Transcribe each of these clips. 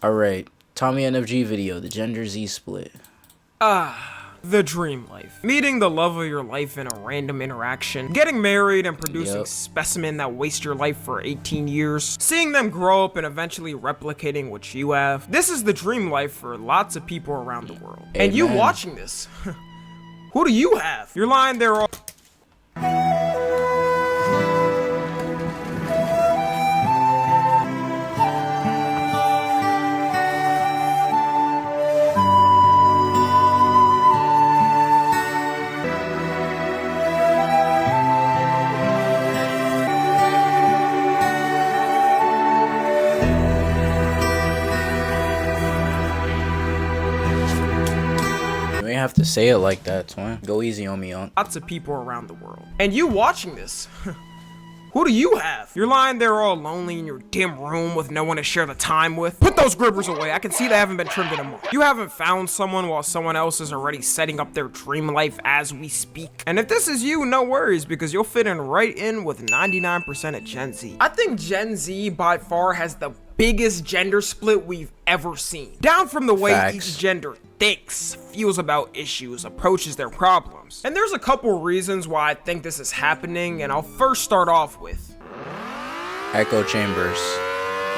Alright, TommyNFG video, the gender Z split. The dream life. Meeting the love of your life in a random interaction, getting married and producing specimen that waste your life for 18 years, seeing them grow up and eventually replicating what you have. This is the dream life for lots of people around the world. Amen. And you watching this, who do you have? You're lying there all You have to say it like that, twin. Go easy on me, young. lots of people around the world. And you watching this, who do you have? You're lying there all lonely in your dim room with no one to share the time with. Put those grippers away. I can see they haven't been trimmed in a month. You haven't found someone while someone else is already setting up their dream life as we speak. And if this is you, no worries, because you'll fit in right in with 99% of Gen Z. I think Gen Z by far has the biggest gender split we've ever seen. Down from the way each gender thinks, feels about issues, approaches their problems. And there's a couple reasons why I think this is happening, and I'll first start off with echo chambers.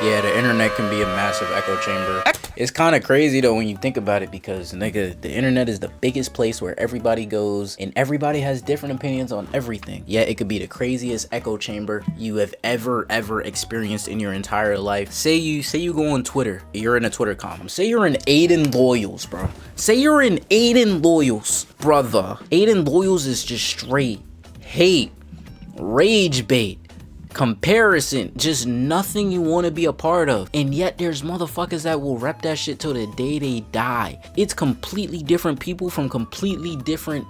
Yeah, the internet can be a massive echo chamber. It's kind of crazy though when you think about it, because nigga, the internet is the biggest place where everybody goes and everybody has different opinions on everything. Yeah, it could be the craziest echo chamber you have ever experienced in your entire life. Say you go on Twitter, you're in a Twitter comment. Say you're in Aiden Loyals, bro. Say you're in Aiden Loyals, brother. Aiden Loyals is just straight hate, rage bait, comparison, just nothing you want to be a part of. And yet there's motherfuckers that will rep that shit till the day they die. It's completely different people from completely different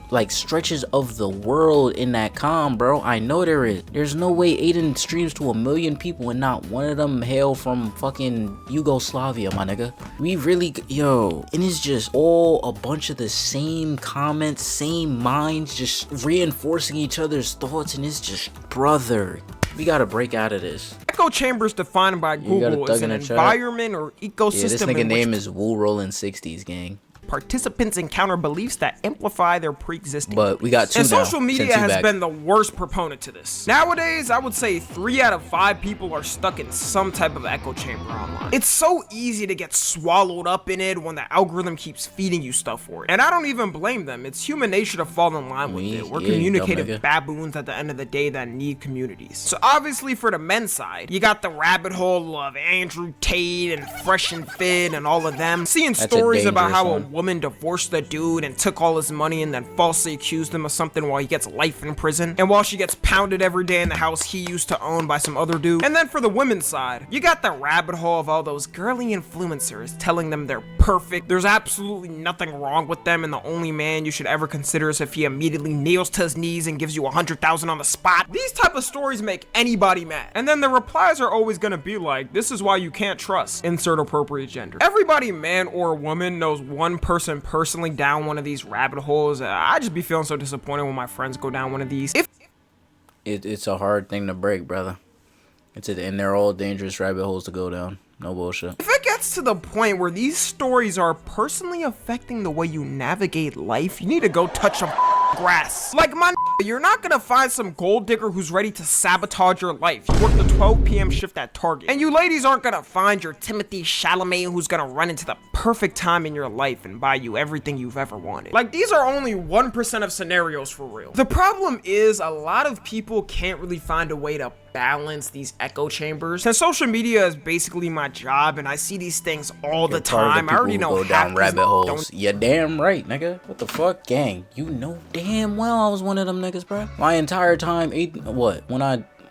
like stretches of the world in that bro. I know there is. There's no way Aiden streams to 1 million people and not one of them hail from fucking Yugoslavia, my nigga. We really, yo, and it's just all a bunch of the same comments, same minds, just reinforcing each other's thoughts, and it's just, brother, we gotta break out of this. echo chambers defined by Google is an environment or ecosystem. Yeah, this nigga name is Woo Rollin' 60s, gang. Participants encounter beliefs that amplify their pre-existing beliefs. We got two and now, social media has been the worst proponent to this. Nowadays, I would say 3 out of 5 people are stuck in some type of echo chamber online. It's so easy to get swallowed up in it when the algorithm keeps feeding you stuff for it. And I don't even blame them. It's human nature to fall in line with it. We're communicative baboons at the end of the day that need communities. So obviously for the men's side, you got the rabbit hole of Andrew Tate and Fresh and Fit and all of them. Seeing stories about how a woman divorced the dude and took all his money and then falsely accused him of something while he gets life in prison, and while she gets pounded every day in the house he used to own by some other dude. And then for the women's side, you got the rabbit hole of all those girly influencers telling them they're perfect, there's absolutely nothing wrong with them, and the only man you should ever consider is if he immediately kneels to his knees and gives you 100,000 on the spot. These type of stories make anybody mad. And then the replies are always gonna be like, this is why you can't trust insert appropriate gender. Everybody, man or woman, knows one person personally down one of these rabbit holes. I just be feeling so disappointed when my friends go down one of these. It's a hard thing to break, brother. And they're all dangerous rabbit holes to go down. No bullshit. If it gets to the point where these stories are personally affecting the way you navigate life, you need to go touch some grass. Like, my you're not gonna find some gold digger who's ready to sabotage your life. You work the 12 p.m. shift at Target. And you ladies aren't gonna find your Timothy Chalamet who's gonna run into the perfect time in your life and buy you everything you've ever wanted. Like, these are only 1% of scenarios for real. The problem is a lot of people can't really find a way to balance these echo chambers. And social media is basically my job, and I see these things all the time. I already know go down rabbit holes. Yeah, damn right, nigga. What the fuck, gang? You know damn well I was one of them niggas, bro. My entire time,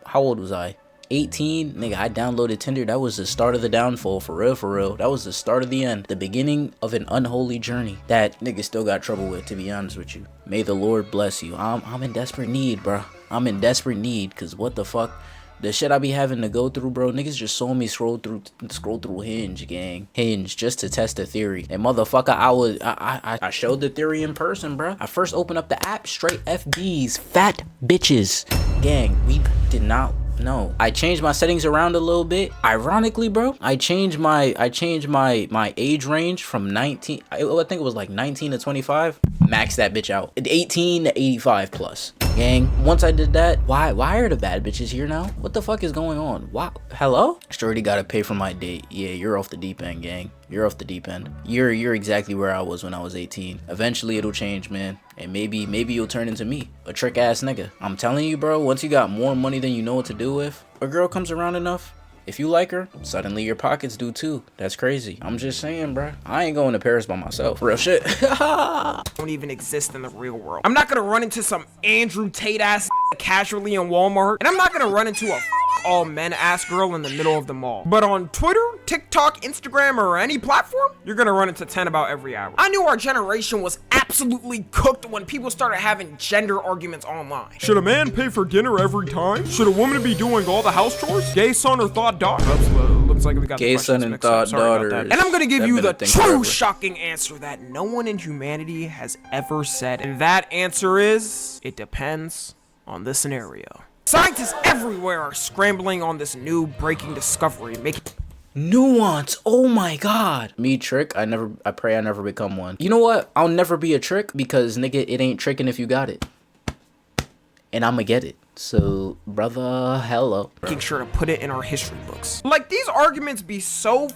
how old was I? 18, nigga, I downloaded Tinder. That was the start of the downfall, for real. That was the start of the end, the beginning of an unholy journey that nigga still got trouble with, to be honest with you. May the Lord bless you. I'm in desperate need, bro. I'm in desperate need, because what the fuck? The shit I be having to go through, bro. Niggas just saw me scroll through Hinge, gang. Hinge, just to test a theory. And motherfucker, I showed the theory in person, bro. I first opened up the app, straight FBs, fat bitches. Gang, we did not No, I changed my settings around a little bit. Ironically, bro, I changed my age range from 19. I think it was like 19 to 25. Max that bitch out. 18 to 85 plus. Gang, once I did that, why are the bad bitches here now? What the fuck is going on? Wow, hello? Shorty gotta pay for my date. Yeah, you're off the deep end, gang. You're off the deep end. You're exactly where I was when I was 18. Eventually it'll change, man. And maybe you'll turn into me, a trick ass nigga. I'm telling you, bro, once you got more money than you know what to do with, a girl comes around enough, if you like her, suddenly your pockets do too. That's crazy. I'm just saying, bro. I ain't going to Paris by myself. Real shit. Don't even exist in the real world. I'm not gonna run into some Andrew Tate ass casually in Walmart, and I'm not gonna run into a all men ass girl in the middle of the mall. But on Twitter, TikTok, Instagram, or any platform, you're gonna run into 10 about every hour. I knew our generation was absolutely cooked when people started having gender arguments online. Should a man pay for dinner every time? Should a woman be doing all the house chores? Gay son or thought daughter? Looks like we got Gay son and thought daughter. And I'm gonna give you the true shocking answer that no one in humanity has ever said. And that answer is, it depends on the scenario. Scientists everywhere are scrambling on this new breaking discovery, making nuance. Oh my god. Me trick, I pray I never become one. You know what? I'll never be a trick because nigga, it ain't tricking if you got it. And I'ma get it. So, brother, hello. Making sure to put it in our history books. Like, these arguments be so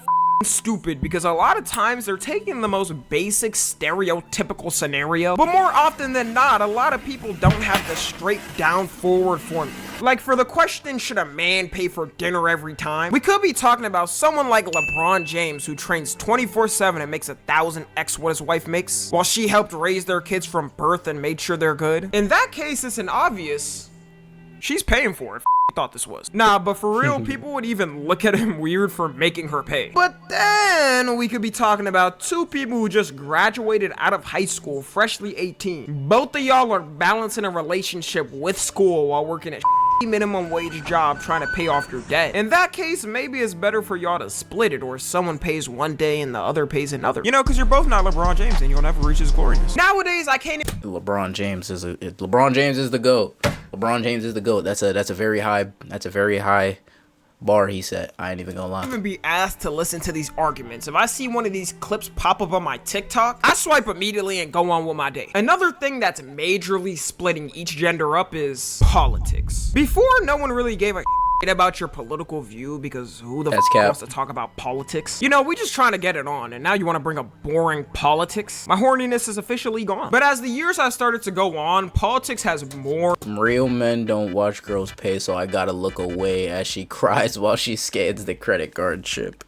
stupid because a lot of times they're taking the most basic stereotypical scenario, but more often than not, a lot of people don't have the straight down forward formula. Like for the question, should a man pay for dinner every time? We could be talking about someone like LeBron James who trains 24/7 and makes 1,000x what his wife makes, while she helped raise their kids from birth and made sure they're good. In that case, it's an obvious she's paying for it. Thought this was. Nah, but for real, people would even look at him weird for making her pay. But then we could be talking about two people who just graduated out of high school, freshly 18. Both of y'all are balancing a relationship with school while working at minimum wage job trying to pay off your debt. In that case, maybe it's better for y'all to split it, or someone pays one day and the other pays another. You know, because you're both not LeBron James and you'll never reach his gloriness. Nowadays, I can't even... LeBron James is the GOAT. LeBron James is the GOAT. That's a very high bar he set. I ain't even gonna lie. Even be asked to listen to these arguments. If I see one of these clips pop up on my TikTok, I swipe immediately and go on with my day. Another thing that's majorly splitting each gender up is politics. Before, no one really gave a about your political view because who the f wants to talk about politics? You know, we just trying to get it on, and now you want to bring up boring politics? My horniness is officially gone. But as the years have started to go on, politics has more. Real men don't watch girls pay, so I gotta look away as she cries while she scans the credit card chip.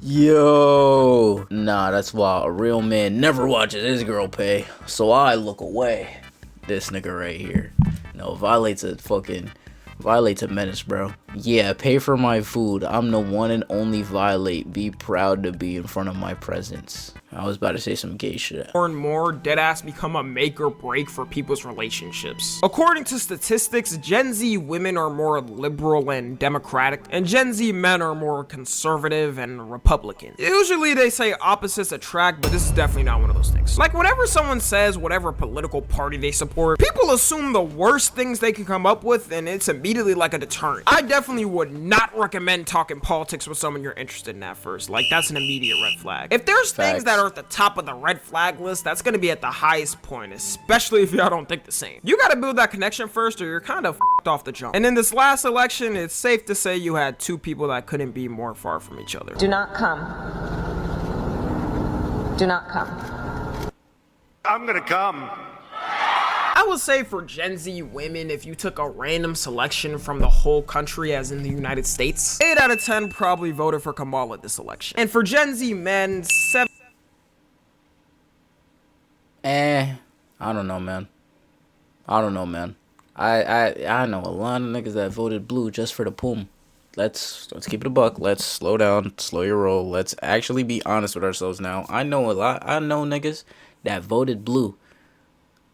Yo, nah, that's wild. A real man never watches his girl pay, so I look away. This nigga right here, no, violates a menace, bro. Yeah, pay for my food. I'm the one and only violate. Be proud to be in front of my presence. I was about to say some gay shit. More and more, deadass become a make or break for people's relationships. According to statistics, Gen Z women are more liberal and democratic, and Gen Z men are more conservative and Republican. Usually they say opposites attract, but this is definitely not one of those things. Like whenever someone says whatever political party they support, people assume the worst things they can come up with, and it's immediately like a deterrent. I definitely would not recommend talking politics with someone you're interested in at first. Like that's an immediate red flag. If there's things that are at the top of the red flag list, that's gonna be at the highest point, especially if y'all don't think the same. You gotta build that connection first or you're kind of f***ed off the jump. And in this last election, it's safe to say you had two people that couldn't be more far from each other. Do not come. Do not come. I'm gonna come. I would say for Gen Z women, if you took a random selection from the whole country, as in the United States, 8 out of 10 probably voted for Kamala this election. And for Gen Z men, 7... I don't know, man. I know a lot of niggas that voted blue just for the poom. Let's keep it a buck. Let's slow down, slow your roll. Let's actually be honest with ourselves now. I know niggas that voted blue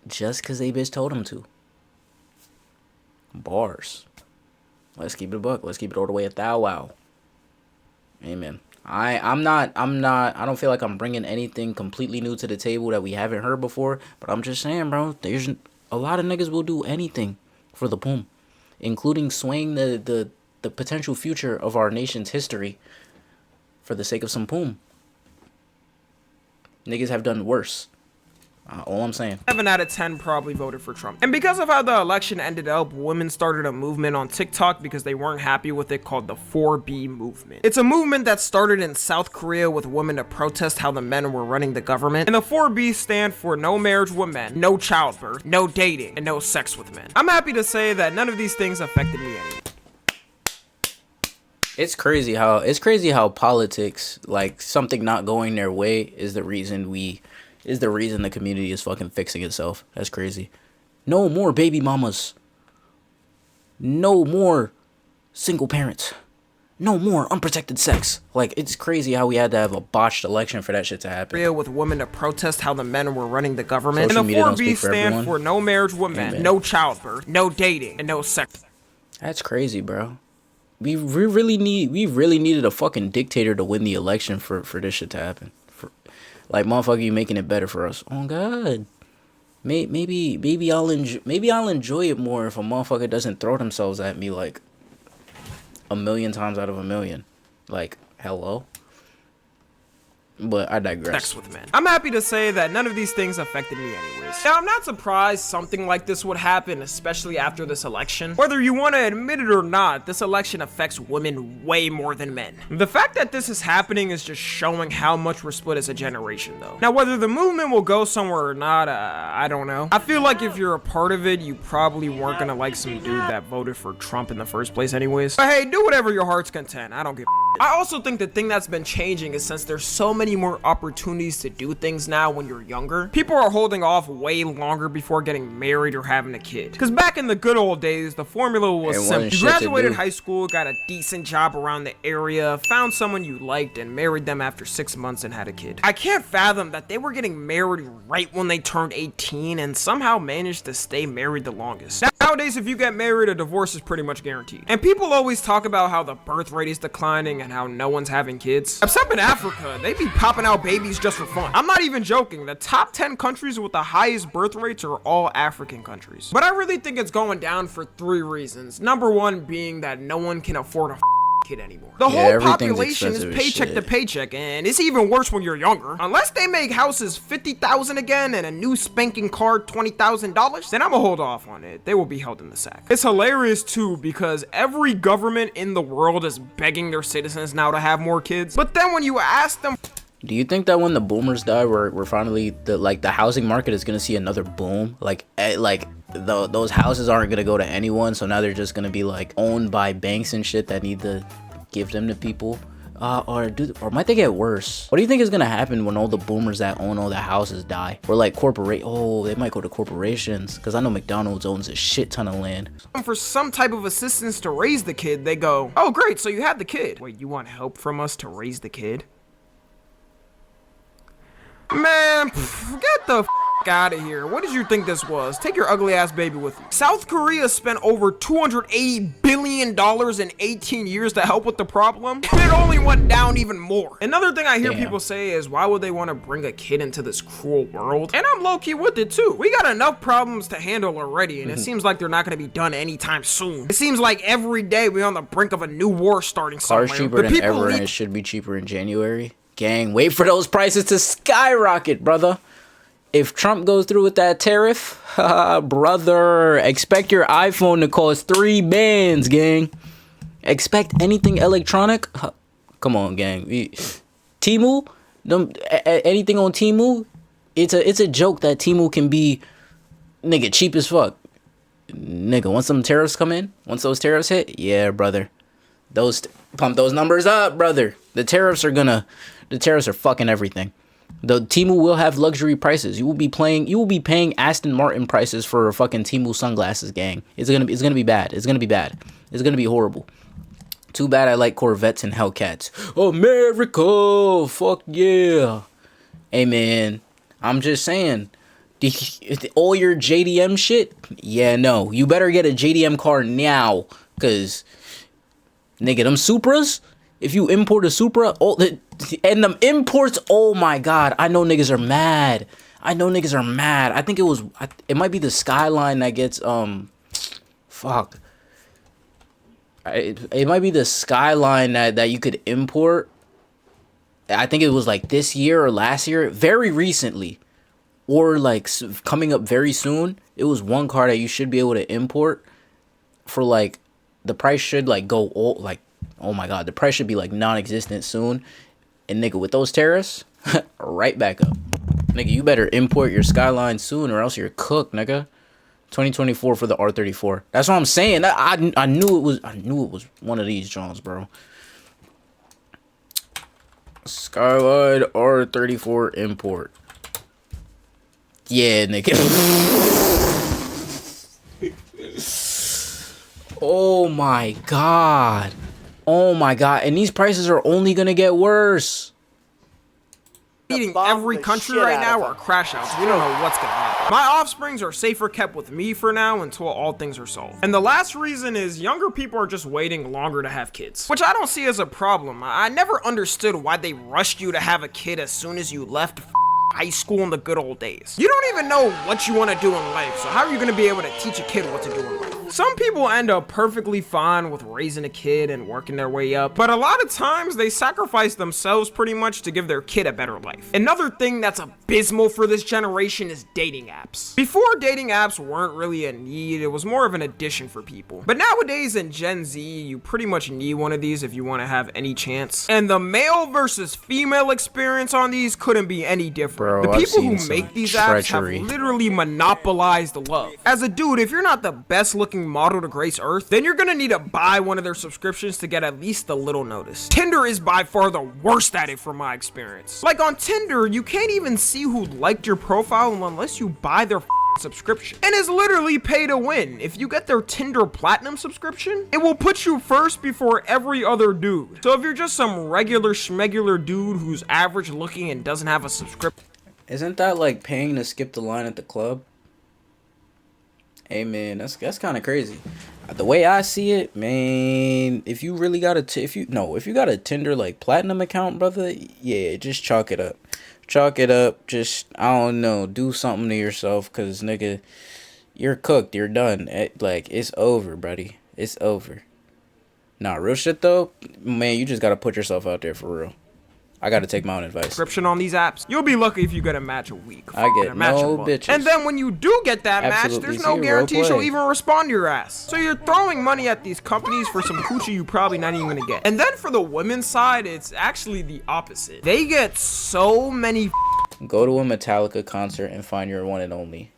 just because they bitch told them to. Bars. Let's keep it a buck. Let's keep it all the way at thou wow. Amen. I don't feel like I'm bringing anything completely new to the table that we haven't heard before, but I'm just saying, bro, there's a lot of niggas will do anything for the poom. including swaying the potential future of our nation's history for the sake of some poom. Niggas have done worse. All I'm saying. 7 out of 10 probably voted for Trump. And because of how the election ended up, women started a movement on TikTok because they weren't happy with it called the 4B movement. It's a movement that started in South Korea with women to protest how the men were running the government. And the 4B stand for no marriage with men, no childbirth, no dating, and no sex with men. I'm happy to say that none of these things affected me anymore. It's crazy how politics, like something not going their way, is the reason the community is fucking fixing itself. That's crazy. No more baby mamas. No more single parents. No more unprotected sex. Like, it's crazy how we had to have a botched election for that shit to happen. With women to protest how the men were running the government. Social And the media don't 4B speak for stand everyone. for no marriage with men, Amen. no childbirth, no dating, and no sex. That's crazy, bro. We really needed a fucking dictator to win the election for this shit to happen. Like, motherfucker, you making it better for us. Oh God. Maybe I'll enjoy it more if a motherfucker doesn't throw themselves at me like 1,000,000 times out of 1,000,000. Like, hello. But I digress. Sex with men. I'm happy to say that none of these things affected me anyways. Now, I'm not surprised something like this would happen, especially after this election. Whether you want to admit it or not, this election affects women way more than men. The fact that this is happening is just showing how much we're split as a generation, though. Now, whether the movement will go somewhere or not, I don't know. I feel like if you're a part of it, you probably weren't gonna like some dude that voted for Trump in the first place anyways. But hey, do whatever your heart's content. I don't give a I also think the thing that's been changing is since there's so many more opportunities to do things now when you're younger, people are holding off way longer before getting married or having a kid. Because back in the good old days, the formula was simple. You graduated high school, got a decent job around the area, found someone you liked, and married them after 6 months and had a kid. I can't fathom that they were getting married right when they turned 18 and somehow managed to stay married the longest. Nowadays, if you get married, a divorce is pretty much guaranteed. And people always talk about how the birth rate is declining and how no one's having kids. Except in Africa, they be popping out babies just for fun. I'm not even joking. The top 10 countries with the highest birth rates are all African countries. But I really think it's going down for 3 reasons. Number 1 being that no one can afford a kid anymore. The whole population is paycheck to paycheck, and it's even worse when you're younger. Unless they make houses $50,000 again and a new spanking car $20,000, then I'ma hold off on it. They will be held in the sack. It's hilarious too because every government in the world is begging their citizens now to have more kids. But then when you ask them, do you think that when the boomers die, we're finally the housing market is gonna see another boom? Those houses aren't gonna go to anyone, so now they're just gonna be like owned by banks and shit that need to give them to people. Or might they get worse? What do you think is gonna happen when all the boomers that own all the houses die? Or like they might go to corporations, because I know McDonald's owns a shit ton of land. For some type of assistance to raise the kid, they go, oh great, so you had the kid. Wait, you want help from us to raise the kid? Man, get the out of here. What did you think this was? Take your ugly ass baby with you. South Korea spent over $280 billion in 18 years to help with the problem, and it only went down even more. Another thing I hear people say is, why would they want to bring a kid into this cruel world? And I'm low-key with it too. We got enough problems to handle already, and it seems like they're not going to be done anytime soon. It seems like every day we're on the brink of a new war starting somewhere. Cars cheaper than ever, and it should be cheaper in January. Gang, wait for those prices to skyrocket, brother. If Trump goes through with that tariff, brother, expect your iPhone to cost $3 gang. Expect anything electronic. Come on, gang. Temu, anything on Temu, it's a joke that Temu can be, nigga, cheap as fuck. Nigga, once some tariffs come in, once those tariffs hit, yeah, brother. Pump those numbers up, brother. The tariffs are fucking everything. The Temu will have luxury prices. You will be paying Aston Martin prices for fucking Temu sunglasses, gang. It's gonna be bad. It's gonna be horrible. Too bad I like Corvettes and Hellcats. America, fuck yeah. Hey man, I'm just saying, all your JDM shit, yeah, no. You better get a JDM car now, cause nigga, them Supras, if you import a Supra, and them imports, oh my god, I know niggas are mad. I think it might be the Skyline that gets, it might be the Skyline that you could import. I think it was like this year or last year, very recently, or like coming up very soon. It was one car that you should be able to import for like the price should like go all like, oh my god, the price should be like non-existent soon. And nigga, with those tariffs, right back up. Nigga, you better import your Skyline soon or else you're cooked, nigga. 2024 for the R34. That's what I'm saying. I knew it was one of these Jones, bro. Skyline R34 import. Yeah, nigga. Oh my god. Oh my god. And these prices are only gonna get worse. Eating every country right now are crash outs. We don't know what's gonna happen. My offsprings are safer kept with me for now until all things are solved. And the last reason is younger people are just waiting longer to have kids, which I don't see as a problem. I never understood why they rushed you to have a kid as soon as you left high school in the good old days. You don't even know what you want to do in life, so how are you going to be able to teach a kid what to do in life? Some people end up perfectly fine with raising a kid and working their way up, but a lot of times they sacrifice themselves pretty much to give their kid a better life. Another thing that's abysmal for this generation is dating apps. Before, dating apps weren't really a need, it was more of an addition for people. But nowadays in Gen Z, you pretty much need one of these if you want to have any chance. And the male versus female experience on these couldn't be any different. Bro, the people who make these apps have literally monopolized love. As a dude, if you're not the best looking model to grace Earth, then you're gonna need to buy one of their subscriptions to get at least a little notice. Tinder is by far the worst at it from my experience. Like on Tinder, you can't even see who liked your profile unless you buy their subscription. And it's literally pay to win. If you get their Tinder Platinum subscription, it will put you first before every other dude. So if you're just some regular schmegular dude who's average looking and doesn't have a subscription, isn't that like paying to skip the line at the club? Hey man, that's kind of crazy. The way I see it, man, if you really got if you got a Tinder like Platinum account, brother, yeah, just chalk it up. Chalk it up. Just, I don't know, do something to yourself, cause nigga, you're cooked. You're done. Like, it's over, buddy. It's over. Nah, real shit though, man, you just gotta put yourself out there for real. I gotta take my own advice. Subscription on these apps, you'll be lucky if you get a match a week. I get no bitches. And then when you do get that match, there's no guarantee she'll even respond to your ass. So you're throwing money at these companies for some coochie you probably not even gonna get. And then for the women's side, it's actually the opposite. They get so many. Go to a Metallica concert and find your one and only.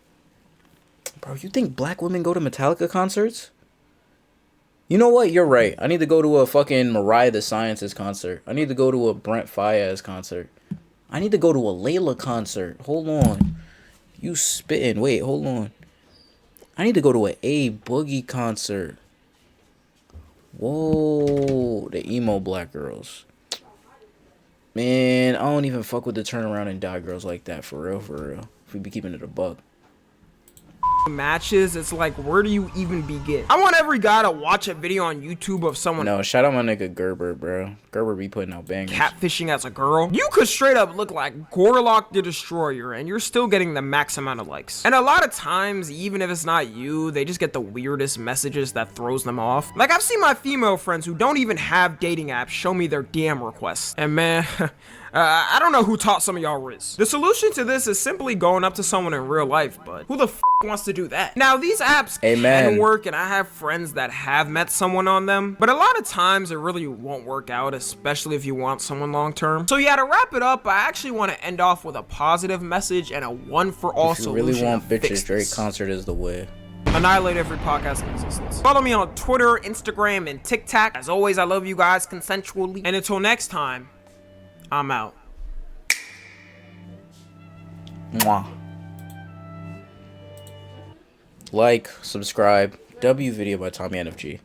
Bro, you think black women go to Metallica concerts? You know what? You're right. I need to go to a fucking Mariah the Scientist concert. I need to go to a Brent Faiyaz concert. I need to go to a Layla concert. Hold on. You spitting. Wait, hold on. I need to go to a Boogie concert. Whoa. The emo black girls. Man, I don't even fuck with the turnaround and die girls like that. For real, for real. If we be keeping it a buck. Matches, it's like, where do you even begin? I want every guy to watch a video on YouTube of someone. No, shout out my nigga Gerber, bro. Gerber be putting out bangers. Catfishing as a girl. You could straight up look like Gorlock the Destroyer and you're still getting the max amount of likes. And a lot of times, even if it's not you, they just get the weirdest messages that throws them off. Like, I've seen my female friends who don't even have dating apps show me their DM requests. And man, I don't know who taught some of y'all riz. The solution to this is simply going up to someone in real life, but who the f wants to do that? Now, these apps can work, and I have friends that have met someone on them, but a lot of times it really won't work out, especially if you want someone long term. So yeah, to wrap it up, I actually want to end off with a positive message and a one-for-all solution. If you really want bitches, Drake concert is the way. Annihilate every podcast in existence. Follow me on Twitter, Instagram, and TikTok. As always, I love you guys consensually. And until next time, I'm out. Mwah. Like, subscribe, W video by TommyNFG.